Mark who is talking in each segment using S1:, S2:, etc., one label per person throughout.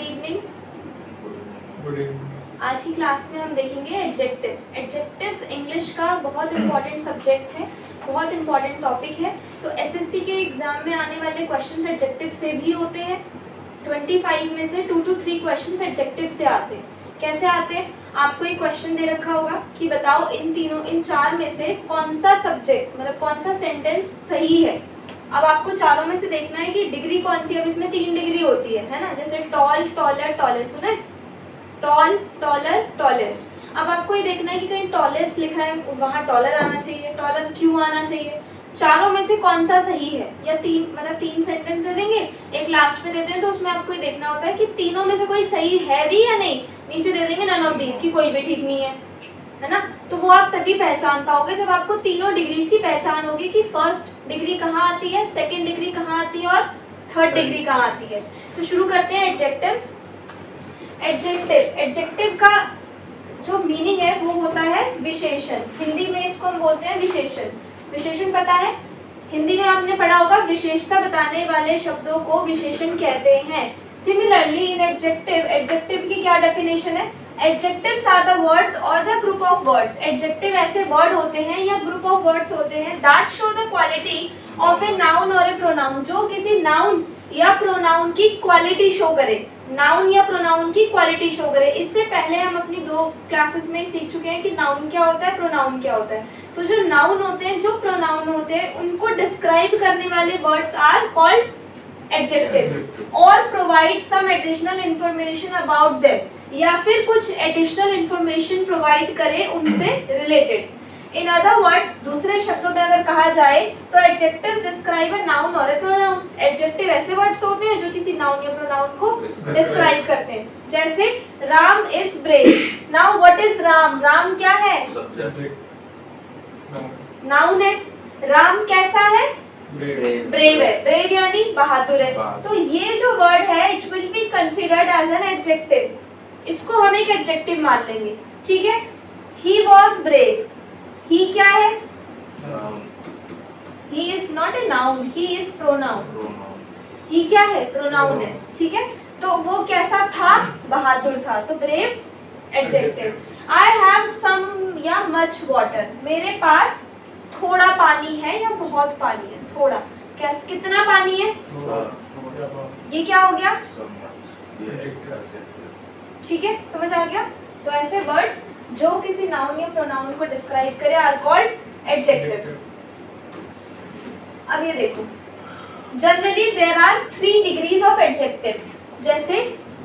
S1: Evening.
S2: Good evening.
S1: आज की class में हम देखेंगे एडजेक्टिव्स। एडजेक्टिव्स इंग्लिश का बहुत इंपॉर्टेंट सब्जेक्ट है, बहुत इंपॉर्टेंट टॉपिक है। तो एसएससी के एग्जाम में आने वाले क्वेश्चंस एडजेक्टिव से भी होते हैं। 25 में से 2 to 3 क्वेश्चंस एडजेक्टिव से आते हैं। कैसे आते हैं? आपको एक क्वेश्चन दे रखा होगा कि बताओ इन चार में से कौन सा सब्जेक्ट मतलब कौन सा सेंटेंस सही है। अब आपको चारों में से देखना है कि डिग्री कौन सी है। अब इसमें 3 डिग्री होती है ना, जैसे टॉल, टॉलर, टॉलेस्ट। सुना है? Tall, taller, tallest. अब आपको ये देखना है कि कहीं टॉलेस्ट लिखा है वहाँ टॉलर आना चाहिए, टॉलर क्यों आना चाहिए। चारों में से कौन सा सही है, या तीन सेंटेंस दे देंगे, एक लास्ट में देते हैं, तो उसमें आपको ये देखना होता है कि तीनों में से कोई सही है भी या नहीं। नीचे दे देंगे नन ऑफ दीज, की कोई भी ठीक नहीं है ना। तो वो आप तभी पहचान पाओगे जब आपको तीनों डिग्रीज की पहचान होगी कि फर्स्ट डिग्री कहाँ आती है, सेकेंड डिग्री कहाँ आती है और थर्ड डिग्री कहाँ आती है। तो शुरू करते हैं एडजेक्टिव्स। एडजेक्टिव का जो मीनिंग है वो होता है विशेषण। हिंदी में इसको हम बोलते हैं विशेषण। विशेषण पता है? हिंदी में आपने पढ़ा होगा, विशेषता बताने वाले शब्दों को विशेषण कहते हैं। सिमिलरली इन एडजेक्टिव की क्या डेफिनेशन है? एडजेक्टिव्स आर द वर्ड्स और the group of words. Adjective ऐसे वर्ड होते हैं या ग्रुप ऑफ वर्ड्स होते हैं that show the quality of a noun और ए प्रोनाउन, जो किसी नाउन या प्रोनाउन की क्वालिटी शो करे। नाउन या प्रोनाउन की क्वालिटी शो करे। इससे पहले हम अपनी 2 क्लासेस में सीख चुके हैं कि नाउन क्या होता है, प्रोनाउन क्या होता है। तो जो नाउन होते हैं, जो प्रोनाउन होते हैं, उनको डिस्क्राइब करने वाले वर्ड्स आर कॉल्ड एडजेक्टिव्स और provide some additional information about them, या फिर कुछ एडिशनल इंफॉर्मेशन प्रोवाइड करे उनसे रिलेटेड। इन अदर वर्ड्स, दूसरे शब्दों में अगर कहा जाए तो एडजेक्टिव्स डिस्क्राइब अ नाउन और अ प्रोनाउन। एडजेक्टिव ऐसे वर्ड्स होते हैं जो किसी नाउन या प्रोनाउन को डिस्क्राइब करते हैं। जैसे Ram is brave. Now what is Ram? Ram क्या है? नाउन है। राम कैसा है? ब्रेव है। ब्रेव यानी बहादुर है। तो ये जो वर्ड है it will be considered as an adjective. इसको हम एक एडजेक्टिव मान लेंगे, ठीक है। He was brave. ही क्या है? He is not a noun, he is pronoun. He क्या है? प्रोनाउन है, ठीक है। तो वो कैसा था? बहादुर था। तो brave adjective. I have some या मच वाटर। मेरे पास थोड़ा पानी है या बहुत पानी है। थोड़ा, कितना पानी है? ये क्या हो गया? ठीक है, समझ आ गया। तो ऐसे वर्ड्स जो किसी नाउन या प्रोनाउन को डिस्क्राइब करे आर कॉल्ड एडजेक्टिव्स। अब ये देखो, generally there are 3 degrees of adjective. जैसे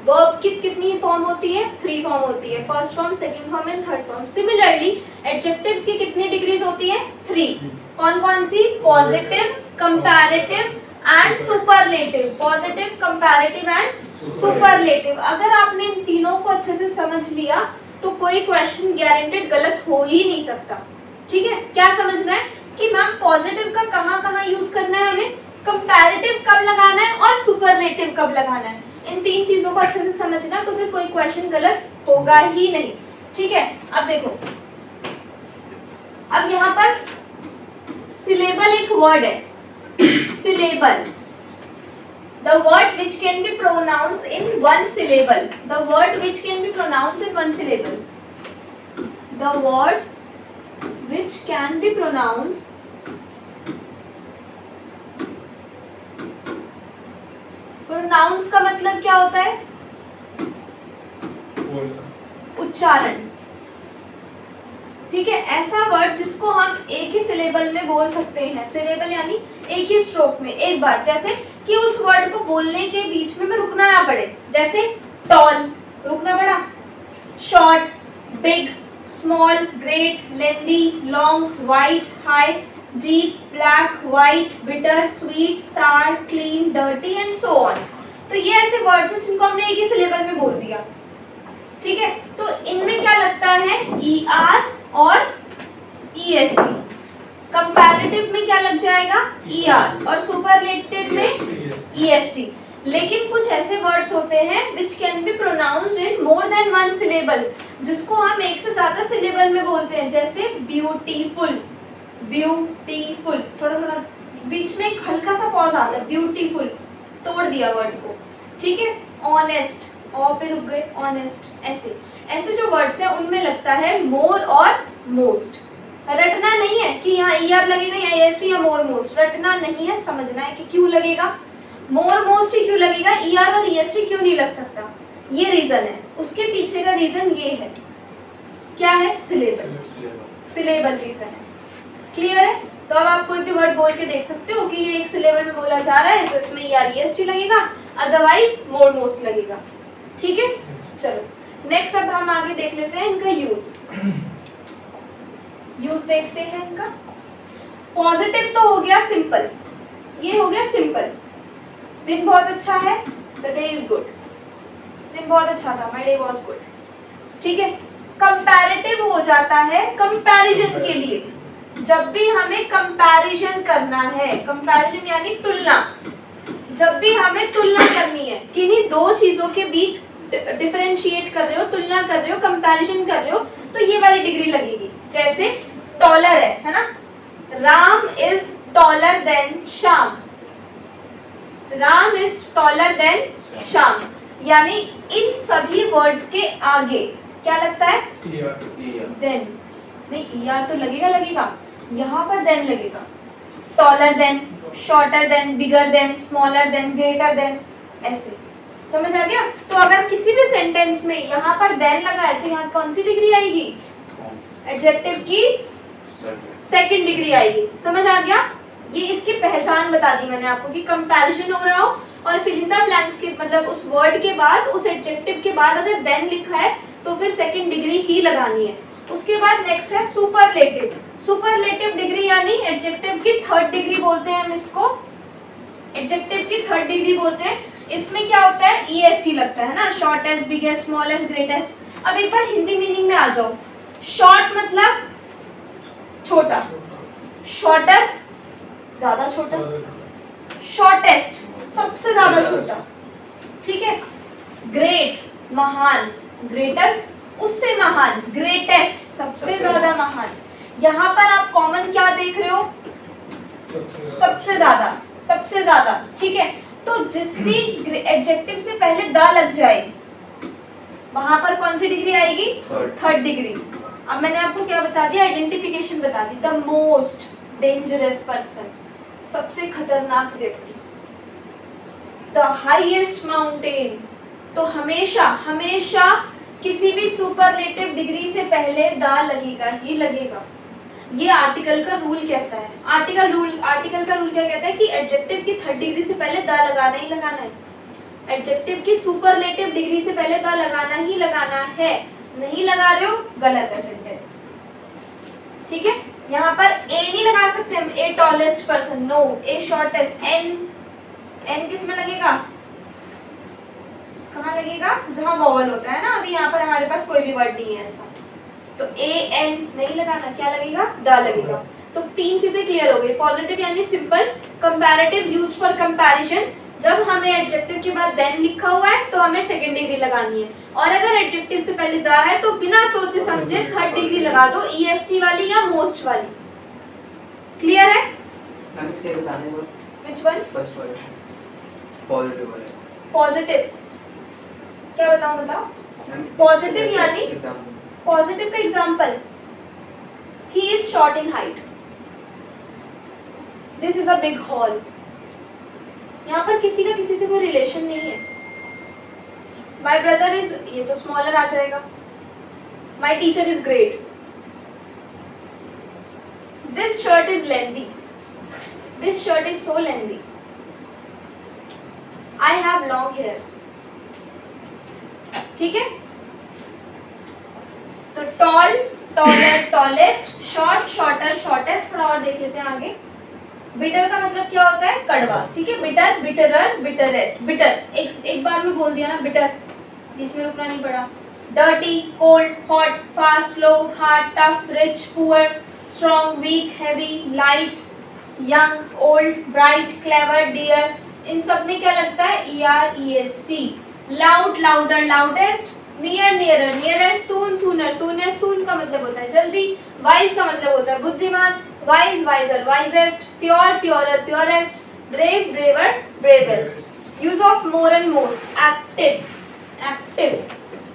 S1: वर्ब की कितनी फॉर्म होती है? 3 फॉर्म होती है, first form, second form and third form. Similarly adjectives की कितनी डिग्रीज होती है? 3। कौन कौन सी? Positive, comparative and superlative. Positive, comparative and superlative. अगर आपने इन तीनों को अच्छे से समझ लिया तो कोई क्वेश्चन गारंटेड गलत हो ही नहीं सकता, ठीक है। क्या समझना है कि मैम पॉजिटिव का कहाँ कहाँ यूज करना है हमें, कंपैरेटिव कब लगाना है और सुपरलेटिव कब लगाना है। इन 3 चीजों को अच्छे से समझना, तो फिर कोई क्वेश्चन गलत होगा ही नहीं, ठीक है। अब देखो, अब यहाँ पर सिलेबल एक वर्ड है। Syllable, the word which can be pronounced in one syllable. The word which can be pronounced in one syllable. The word which can be pronounced pronounce का मतलब क्या होता है? उच्चारण, ठीक है। ऐसा वर्ड जिसको हम एक ही सिलेबल में बोल सकते हैं। सिलेबल यानी एक ही स्ट्रोक में, एक बार, जैसे कि उस वर्ड को बोलने के बीच में रुकना ना पड़े। जैसे टॉल, रुकना पड़ा। Short, big, small, great, lengthy, long, wide, high, deep, black, white, bitter, sweet, sour, clean, dirty and so on. तो ये ऐसे वर्ड्स हैं जिनको हमने एक ही सिलेबल में बोल दिया, ठीक है। तो इनमें क्या लगता है? ER और EST। कंपैरेटिव में क्या लग जाएगा? ER, और सुपरलेटिव में EST। लेकिन कुछ ऐसे वर्ड्स होते हैं which can be pronounced in more than one syllable, जिसको हम एक से ज्यादा सिलेबल में बोलते हैं। जैसे ब्यूटीफुल, ब्यूटीफुल, थोड़ा थोड़ा बीच में हल्का सा पॉज आता है। ब्यूटीफुल, तोड़ दिया वर्ड को, ठीक है। ऑनेस्ट, और पे रुक गए, ऑनेस्ट, ऐसे ऐसे जो वर्ड्स हैं उनमें लगता है मोर और मोस्ट। रटना नहीं है कि यहाँ ER लगेगा या EST या मोर मोस्ट, रटना नहीं है, समझना है कि क्यों लगेगा मोर मोस्ट ही क्यों लगेगा, ER और EST क्यों नहीं लग सकता, ये रीजन है। उसके पीछे का रीजन ये है, क्या है, सिलेबल, सिलेबल रीजन है। क्लियर है? तो अब आप कोई भी वर्ड बोल के देख सकते हो कि ये एक सिलेबल में बोला जा रहा है तो इसमें ER EST लगेगा, अदरवाइज मोर मोस्ट लगेगा। ठीक है, चलो नेक्स्ट अब हम आगे देख लेते हैं इनका यूज। यूज देखते हैं इनका। पॉजिटिव तो हो गया सिंपल, ये हो गया सिंपल, दिन बहुत अच्छा है, द डे इज गुड, दिन बहुत अच्छा था, माय डे वाज गुड। ठीक है, कंपैरेटिव हो जाता है कंपैरिजन के लिए, जब भी हमें कंपैरिजन करना है, कंपैरिजन यानी तुलना, जब भी हमें तुलना करनी है, किन्हीं दो चीजों के बीच डिफरेंशिएट कर रहे हो, तुलना कर रहे हो, कंपैरिजन कर रहे हो, तो ये वाली डिग्री लगेगी। जैसे टॉलर है ना, Ram is taller than Shyam, Ram is taller than Shyam, यानी इन सभी वर्ड्स के आगे क्या लगता है, देन, नहीं ER तो लगेगा, लगेगा यहाँ पर देन लगेगा, taller than, shorter than, bigger than, smaller than, greater than, ऐसे। समझ आ गया? तो अगर किसी भी सेंटेंस में यहाँ पर देन लगा है तो यहाँ कौन सी डिग्री आएगी, एडजेक्टिव की सेकंड डिग्री आएगी। समझ आ गया? ये इसकी पहचान बता दी मैंने आपको कि कंपैरिजन हो रहा हो और फिल इन द ब्लैंक्स के मतलब उस वर्ड के बाद, उस एडजेक्टिव के बाद अगर देन लिखा है तो फिर सेकंड डिग्री ही लगानी है। उसके बाद नेक्स्ट है सुपरलेटिव। सुपरलेटिव डिग्री यानी एडजेक्टिव की थर्ड डिग्री बोलते हैं हम इसको, एडजेक्टिव की थर्ड डिग्री बोलते हैं। इसमें क्या होता है, EST लगता है ना, शॉर्टेस्ट, बिगेस्ट, स्मॉलेस्ट, ग्रेटेस्ट। अब एक बार हिंदी मीनिंग में आ जाओ। शॉर्ट मतलब छोटा, शॉर्टर ज्यादा छोटा, शॉर्टेस्ट सबसे ज्यादा छोटा, ठीक है। ग्रेट महान, ग्रेटर उससे महान, ग्रेटेस्ट सबसे ज्यादा महान। यहाँ पर आप कॉमन क्या देख रहे हो, सबसे ज्यादा, सबसे ज्यादा, ठीक है। तो जिस भी एडजेक्टिव से पहले द लग जाए वहां पर कौन सी डिग्री आएगी, थर्ड डिग्री। अब मैंने आपको क्या बता दिया, आइडेंटिफिकेशन बता दी, द मोस्ट डेंजरस पर्सन, सबसे खतरनाक व्यक्ति, द हाईएस्ट माउंटेन। तो हमेशा हमेशा किसी भी सुपरलेटिव डिग्री से पहले द लगेगा ही लगेगा। ये आर्टिकल का रूल कहता है। आर्टिकल का रूल क्या कहता है कि एडजेक्टिव की थर्ड डिग्री से पहले द लगाना ही लगाना है। एडजेक्टिव की सुपरलेटिव डिग्री से पहले द लगाना ही लगाना है। नहीं लगा रहे हो, गलत है सेंटेंस, ठीक है। यहाँ पर ए नहीं लगा सकते हम, ए टॉलेस्ट पर्सन, नो, ए शॉर्टेस्ट, एन किस में लगेगा, कहाँ लगेगा, जहाँ वॉवल होता है ना। अभी यहाँ पर हमारे पास कोई भी वर्ड नहीं है ऐसा, तो ए एन नहीं लगाना, क्या लगेगा, द लगेगा। तो तीन चीजें क्लियर हो गई। पॉजिटिव यानी simple, comparative use for comparison, जब हमें एडजेक्टिव के बाद देन लिखा हुआ है तो हमें सेकंड डिग्री लगानी है, और अगर एडजेक्टिव से पहले द है तो बिना सोचे समझे थर्ड डिग्री लगा दो, EST वाली या मोस्ट वाली। क्लियर है? Which one?
S3: फर्स्ट वाला पॉजिटिव वाला।
S1: पॉजिटिव क्या बताओ। पॉजिटिव यानी पॉजिटिव का example, he is short in height, this is a big hall. यहाँ पर किसी का किसी से कोई रिलेशन नहीं है। माई ब्रदर इज, ये तो स्मॉलर आ जाएगा। My teacher is great, this shirt is lengthy, this shirt is so lengthy, I have long hairs, ठीक है। तो tall, taller, tallest, short, shorter, shortest. थोड़ा और देख लेते हैं आगे। बिटर का मतलब क्या होता है, कड़वा, ठीक है। बिटर, बिटरर, बिटरेस्ट। बिटर एक बार में बोल दिया ना, बिटर, बीच में रुकना नहीं पड़ा। Dirty, cold, hot, fast, slow, hard, tough, rich, poor, strong, weak, heavy, light, young, old, bright, clever, dear. इन सब में क्या लगता है, ER EST। Loud, louder, loudest, near, nearer, nearest, soon, sooner, soonest. Soon का मतलब होता है जल्दी। वाइज का मतलब होता है बुद्धिमान। Wise, wiser, wisest. Pure, purer, purest. Brave, braver, bravest. Use of more and most, active, active,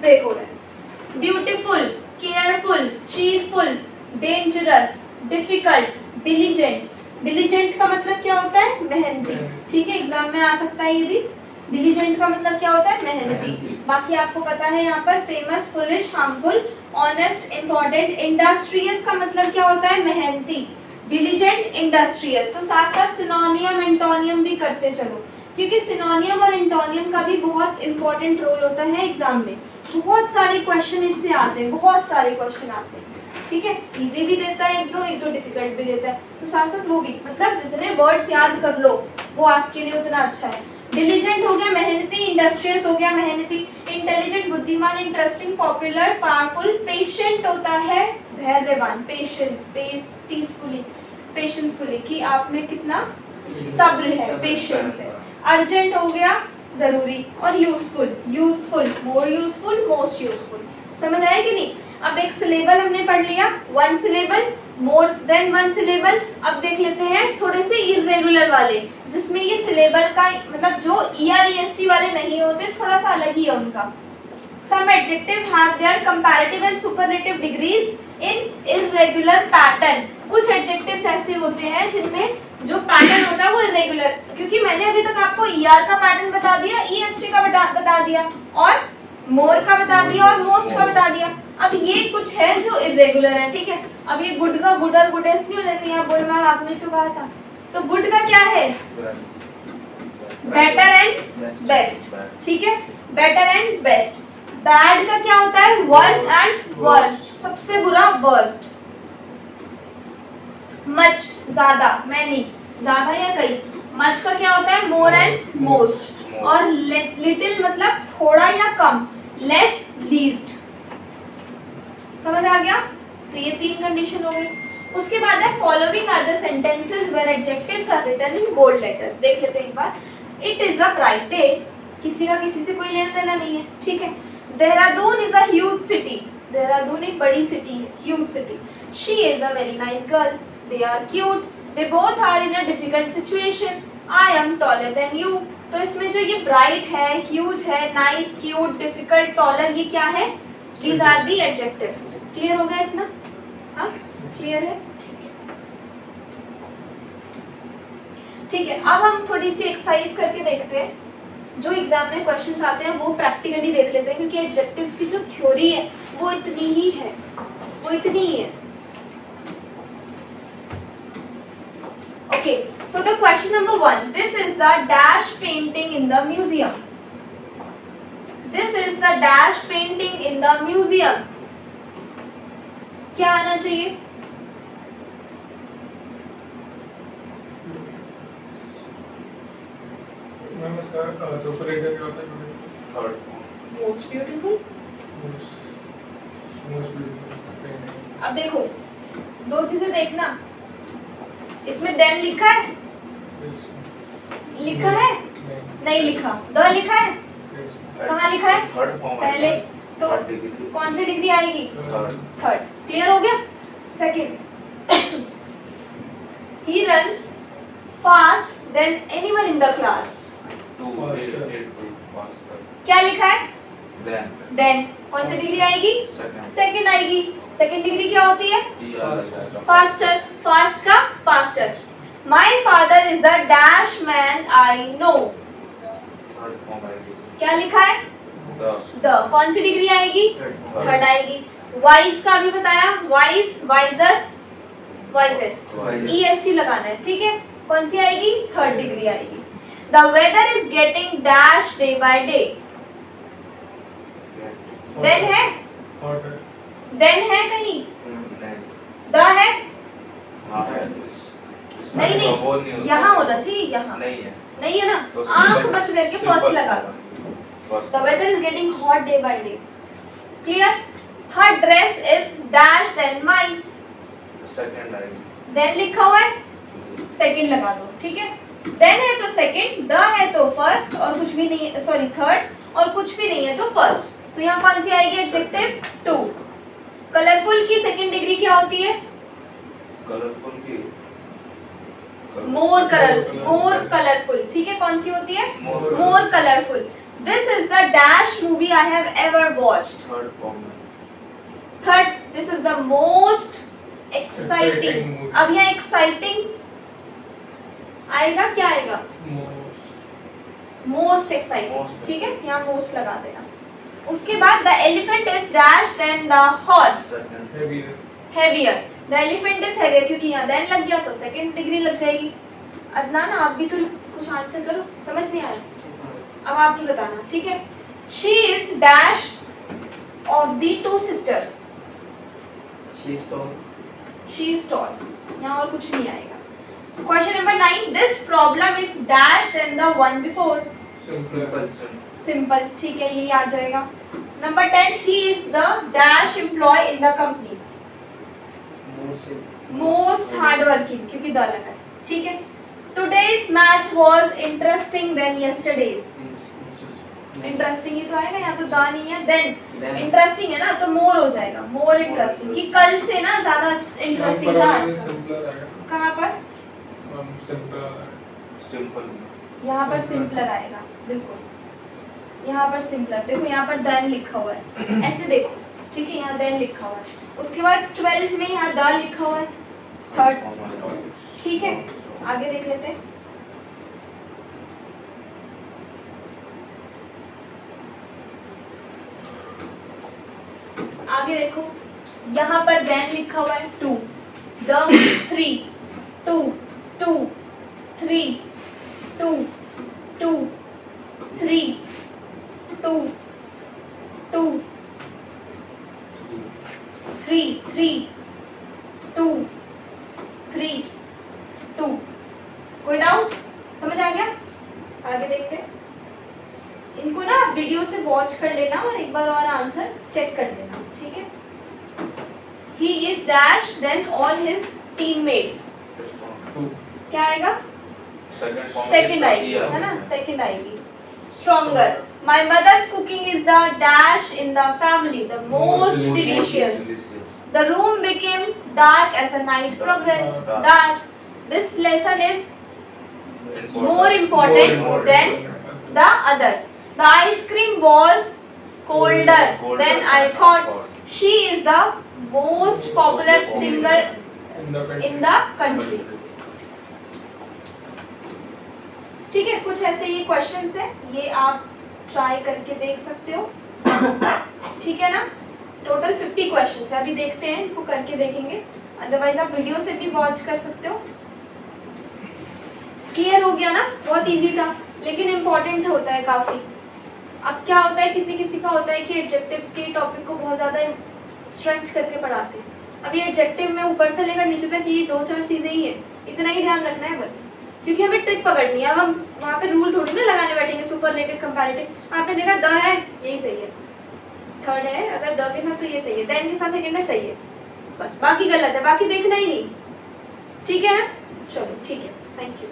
S1: break हो रहा है। Beautiful, careful, cheerful, dangerous, difficult, diligent. Diligent का मतलब क्या होता है? मेहनती। ठीक है, एग्जाम में आ सकता है ये भी। डिलीजेंट का मतलब क्या होता है? मेहनती। बाकी आपको पता है यहाँ पर famous, foolish, harmful, honest, important. Industrious का मतलब क्या होता है? मेहनती। Diligent, industrious. तो साथ साथ सिनोनियम एंटोनियम भी करते चलो, क्योंकि सिनोनियम और एंटोनियम का भी बहुत इंपॉर्टेंट रोल होता है एग्जाम में। बहुत सारे क्वेश्चन इससे आते हैं, बहुत सारे क्वेश्चन आते हैं। ठीक है, इजी भी देता है एक दो डिफिकल्ट भी देता है, तो साथ साथ वो भी, मतलब जितने वर्ड्स याद कर लो वो आपके लिए उतना अच्छा है। डिलीजेंट हो गया मेहनती, इंडस्ट्रियस हो गया मेहनती, इंटेलिजेंट बुद्धिमान, इंटरेस्टिंग, पॉपुलर, पावरफुल, पेशेंट होता है धैर्यवान, पेशेंस, पेशेंसफुली कि आप में कितना सब्र है, पेशेंस है। अर्जेंट हो गया जरूरी, और useful, more useful, most useful. समझ आया कि नहीं? अब एक सिलेबल हमने पढ़ लिया, one syllable, more than one syllable. अब देख लेते हैं थोड़े से इर्रेगुलर वाले, जिसमें ये सिलेबल का मतलब जो ER-EST वाले नहीं होते, थोड़ा सा अलग ही है उनका। Some adjectives have their comparative and superlative degrees in irregular pattern। कुछ एडजेक्टिव्स ऐसे होते हैं जिनमें जो पैटर्न होता है वो इरेगुलर, क्योंकि मैंने अभी तक आपको ER का पैटर्न बता दिया, EST का बता दिया, और मोर का बता दिया, और मोस्ट का बता दिया। अब ये कुछ है जो इरेगुलर है। ठीक है, अब ये गुड का गुड और गुडेस्ट नहीं हो जाती है। बोल मैम आपने तो कहा था, तो गुड का क्या है? Better and best. ठीक है, बेटर एंड बेस्ट। बैड का क्या होता है? वर्स एंड वर्स्ट, सबसे बुरा वर्स्ट। मच, ज्यादा, मैनी, ज्यादा या कई। मच का क्या होता है? मोर एंड मोस्ट। और लिटिल मतलब थोड़ा या कम, लेस, लीस्ट। समझ आ गया? तो ये 3 कंडीशन हो गई। उसके बाद है following are the sentences where adjectives are written in bold letters. देख लेते हैं एक बार। It is a bright day, किसी का किसी से कोई लेना देना नहीं है। ठीक है। Dehradun is a huge city, Dehradun एक बड़ी सिटी है, huge city. She is a very nice girl, they are cute, they both are in a difficult situation, I am taller than you. तो इसमें जो ये ब्राइट है, ह्यूज है, नाइस, क्यूट, डिफिकल्ट, टॉलर, ये क्या है? These are the adjectives. Clear हो गया इतना? हाँ, क्लियर है? ठीक है, अब हम थोड़ी सी एक्सरसाइज करके देखते हैं। जो एग्जाम में क्वेश्चंस आते हैं वो प्रैक्टिकली देख लेते हैं, क्योंकि एडजेक्टिव्स की जो थ्योरी है वो इतनी ही है, वो इतनी ही है। Okay, so the question number 1, this is the dash painting in the museum. This is the dash painting in the museum. क्या आना चाहिए?
S2: मैम इसका सुपरलेटिव क्या होता है? Third,
S1: most beautiful.
S2: Most beautiful.
S1: अब देखो, दो चीजें देखना, इसमें देन लिखा है, लिखा है, नहीं लिखा। द लिखा है, कहाँ लिखा है?
S3: थर्ड फॉर्म
S1: पहले तो कौन सी डिग्री आएगी? थर्ड। क्लियर हो गया? Second, he runs fast than anyone in the class. क्या लिखा है? देन। कौन सी डिग्री आएगी? सेकंड आएगी। सेकंड डिग्री क्या होती है? फास्टर। फास्ट का faster. My father is the dash man I know. क्या लिखा है? द। कौन सी डिग्री आएगी? थर्ड आएगी। वाइज का भी बताया, वाइज, वाइजर, वाइजेस्ट, EST लगाना है। ठीक है, कौन सी आएगी? थर्ड डिग्री आएगी। The weather is getting dash day by day. Then है? Then है कहीं? द है? नहीं नहीं, यहाँ होना चाहिए, यहाँ नहीं है ना? आंख बंद करके फर्स्ट लगा दो। The weather is getting hot day by day. Clear? Her dress is dash than mine.
S3: Second आएगी।
S1: Then लिखा हुआ है, सेकंड लगा दो। ठीक है, देन है तो सेकंड, द है तो फर्स्ट, और कुछ भी नहीं है, सॉरी थर्ड, और कुछ भी नहीं है तो फर्स्ट। तो यहाँ कौन सी आएगी एडजेक्टिव? टू। कलरफुल की सेकंड डिग्री क्या होती है?
S3: कलरफुल की
S1: मोर कलरफुल। ठीक है, कौन सी होती है? More colourful. This is the dash movie I have ever watched.
S3: Third form में
S1: Third, this is the most exciting.
S2: Exciting movie.
S1: अब यहाँ exciting आएगा, क्या आएगा? Most exciting.
S3: Most
S1: ठीक है, यहाँ most लगा देना. उसके बाद the elephant is dash then the horse
S3: second
S1: heavier. The elephant is heavier क्योंकि यहाँ then लग गया तो second degree लग जाएगी. अदनान आप भी तो कुछ आंसर करो, समझ नहीं आया? अब आप ही बताना, ठीक है? She is dash of the two sisters.
S4: She is tall.
S1: She is tall. यहाँ और कुछ नहीं आएगा. Question number 9. This problem is dash than the one before.
S2: Simple.
S1: Simple. ठीक है, यही आ जाएगा. Number 10. He is the dash employee in the company. Most hardworking क्योंकि द लगा है. ठीक है. Today's match was interesting than yesterday's. Interesting ही तो आएगा, यहाँ तो द नहीं है. Then इंटरेस्टिंग है ना तो मोर हो जाएगा. मोर इंटरेस्टिंग कि कल से ना ज्यादा इंटरेस्टिंग था आज का.
S2: सिंपलर आएगा।
S1: कहाँ पर?
S3: सिंपल
S1: यहाँ पर सिंपलर आएगा, बिल्कुल. यहाँ पर सिंपलर देखो, यहाँ पर देन लिखा हुआ है, ऐसे देखो. ठीक है, यहाँ देन लिखा हुआ है. उसके बाद 12 में यहाँ द लिखा हुआ है, थर्ड. ठीक है, आगे देख लेते हैं. आगे देखो, यहाँ पर देन लिखा हुआ है 2, द 3, 2, 2, 3, 2, 2, 3, 2, 2, 3, 3, 2, 3, 2. कोई डाउट? समझ आ गया? आगे देखते हैं. इनको ना वीडियो से वॉच कर लेना और एक बार और आंसर चेक कर लेना. ठीक है. He is dash then all his teammates. क्या आएगा? सेकंड आएगी, है ना? सेकंड आएगी. Stronger. My mother's cooking is the dash in the family, the most delicious. The room became dark as the night progressed. Dark. This lesson is more important than the others. The ice cream was colder than I thought. She is the most popular singer in the country. ठीक है, कुछ ऐसे ये questions है, ये आप try करके देख सकते हो. ठीक है ना? टोटल 50 क्वेश्चंस है. अभी देखते हैं, इनको करके देखेंगे. अदरवाइज आप वीडियो से भी वॉच कर सकते हो. क्लियर हो गया ना? बहुत इजी था लेकिन इम्पोर्टेंट होता है काफ़ी. अब क्या होता है, किसी किसी का होता है कि एडजेक्टिव्स के टॉपिक को बहुत ज़्यादा स्ट्रेच करके पढ़ाते हैं. अभी एडजेक्टिव में ऊपर से लेकर नीचे तक ये 2-4 चीज़ें ही है, इतना ही ध्यान रखना है बस, क्योंकि हमें ट्रिक पकड़नी है. अब हम वहाँ पे रूल थोड़ी ना लगाने बैठेंगे. Superlative, comparative. आपने देखा द है, यही सही है. थर्ड है, अगर द के साथ तो ये सही है, देन के साथ सेकेंड है, सही है. बस बाकी गलत है, बाकी देखना ही नहीं. ठीक है ना? चलो ठीक है, थैंक यू.